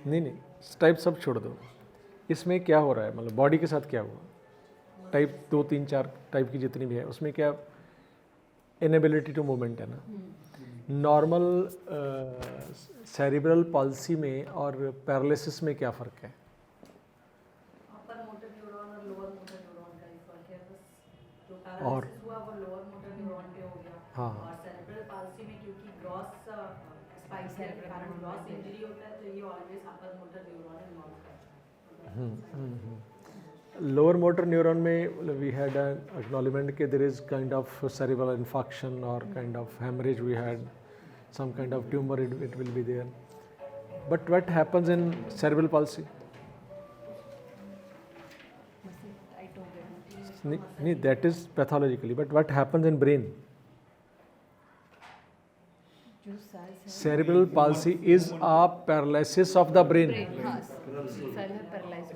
नहीं नहीं, टाइप सब छोड़ दो, इसमें क्या हो रहा है, मतलब बॉडी के साथ क्या हुआ, टाइप 2 3 4 टाइप की जितनी भी है उसमें क्या इनेबिलिटी टू मूवमेंट है ना। नॉर्मल सेरिब्रल पॉल्सी में और पैरालिसिस में क्या फ़र्क है? अपर मोटर न्यूरॉन और लोअर मोटर न्यूरॉन का ही फर्क है बस। जो और पैरालिसिस हुआ वो लोअर मोटर न्यूरॉन पे हो गया। हाँ। और सेरेब्रल पाल्सी में क्योंकि ग्रॉस स्पाइसिया के कारण ग्रॉस इंजरी होता है तो ये always upper motor neuron involve करता है। लोअर मोटर न्यूरॉन में वी हैड एन एक्नॉलेजमेंट कि there is kind of cerebral infection और kind of haemorrhage, we had some kind of tumour, it will be there, but what happens in cerebral palsy? नहीं, that is pathologically, but what happens in brain? Cerebral palsy is a paralysis of the brain.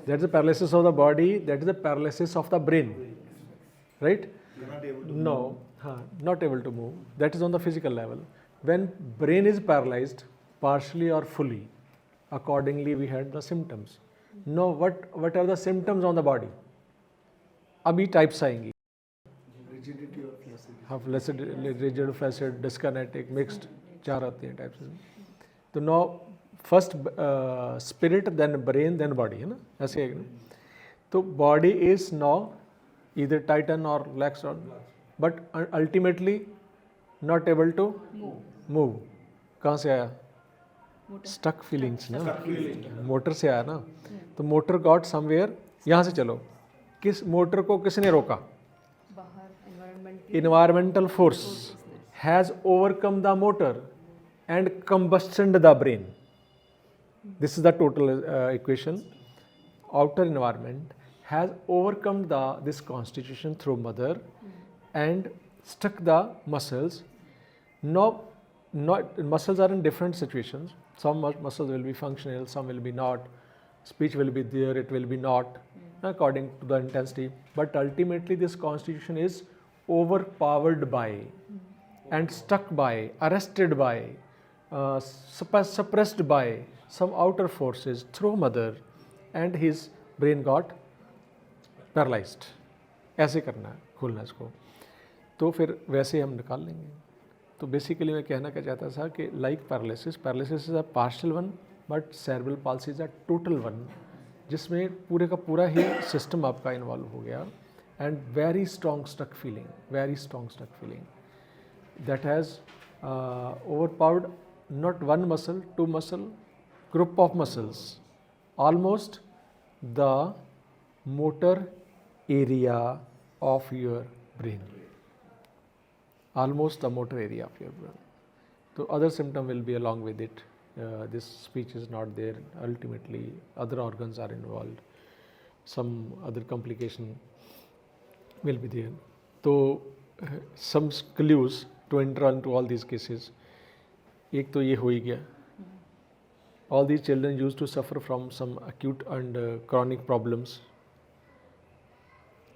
That's a paralysis of the body, that is a paralysis of the brain, right? No, not able to move, that is on the physical level. When brain is paralyzed partially or fully, accordingly we had the symptoms. Now what are the symptoms on the body? अभी types आएंगी, rigid, flaccid, dyskinetic, mixed, 4 आती हैं types. तो no first spirit, then brain, then body, है ना, ऐसे है ना। तो body is no either tighten और relax, but ultimately not able to move. कहाँ से आया? स्टक फीलिंग्स ना, मोटर से आया ना। तो मोटर गॉट समवेयर, यहाँ से चलो, किस मोटर को किसने रोका? Environmental force has overcome the motor and combusted the brain. This is the total equation. Outer environment has overcome this constitution through mother and stuck the muscles. Not muscles are in different situations. Some muscles will be functional, some will be not. Speech will be there, it will be not, according to the intensity. But ultimately this constitution is overpowered by and stuck by, arrested by, suppressed by some outer forces through mother, and his brain got paralyzed. ऐसे करना है, खोलना इसको, तो फिर वैसे हम निकाल लेंगे। तो बेसिकली मैं कहना क्या चाहता था कि like paralysis is a partial one, but cerebral palsy is a total one, जिसमें पूरे का पूरा ही सिस्टम आपका इन्वॉल्व हो गया, and very strong stuck feeling that has overpowered not one muscle, 2 muscle, group of muscles, almost the motor area of your brain, almost the motor area of your brain. So other symptom will be along with it. This speech is not there. Ultimately, other organs are involved. Some other complication will be there. So some clues to enter into all these cases. एक तो ये हो ही गया. All these children used to suffer from some acute and chronic problems.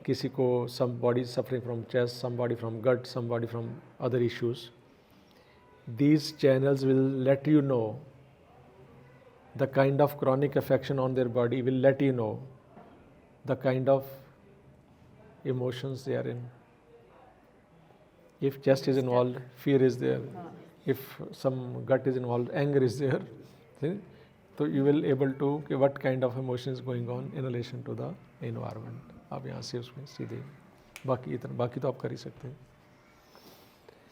किसी को somebody suffering from chest, somebody from gut, somebody from other issues. These channels will let you know the kind of chronic affection on their body, will let you know the kind of emotions they are in. If chest is involved, fear is there. If some gut is involved, anger is there. See? So you will able to what kind of emotion is going on in relation to the environment. आप यहाँ से उसमें सीधे बाकी इतना, बाकी तो आप कर ही सकते हैं।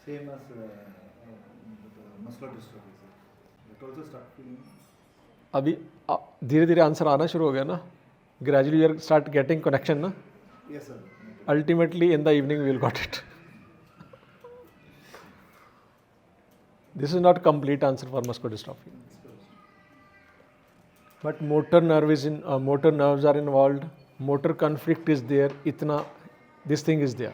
Same as muscular dystrophy, it also start feeling. अभी धीरे धीरे आंसर आना शुरू हो गया ना, gradually you start getting connection ना. Yes sir. Ultimately in the evening we will got it. This is not complete answer for muscular dystrophy. But motor nerves are involved. Motor conflict is there, itna, this thing is there.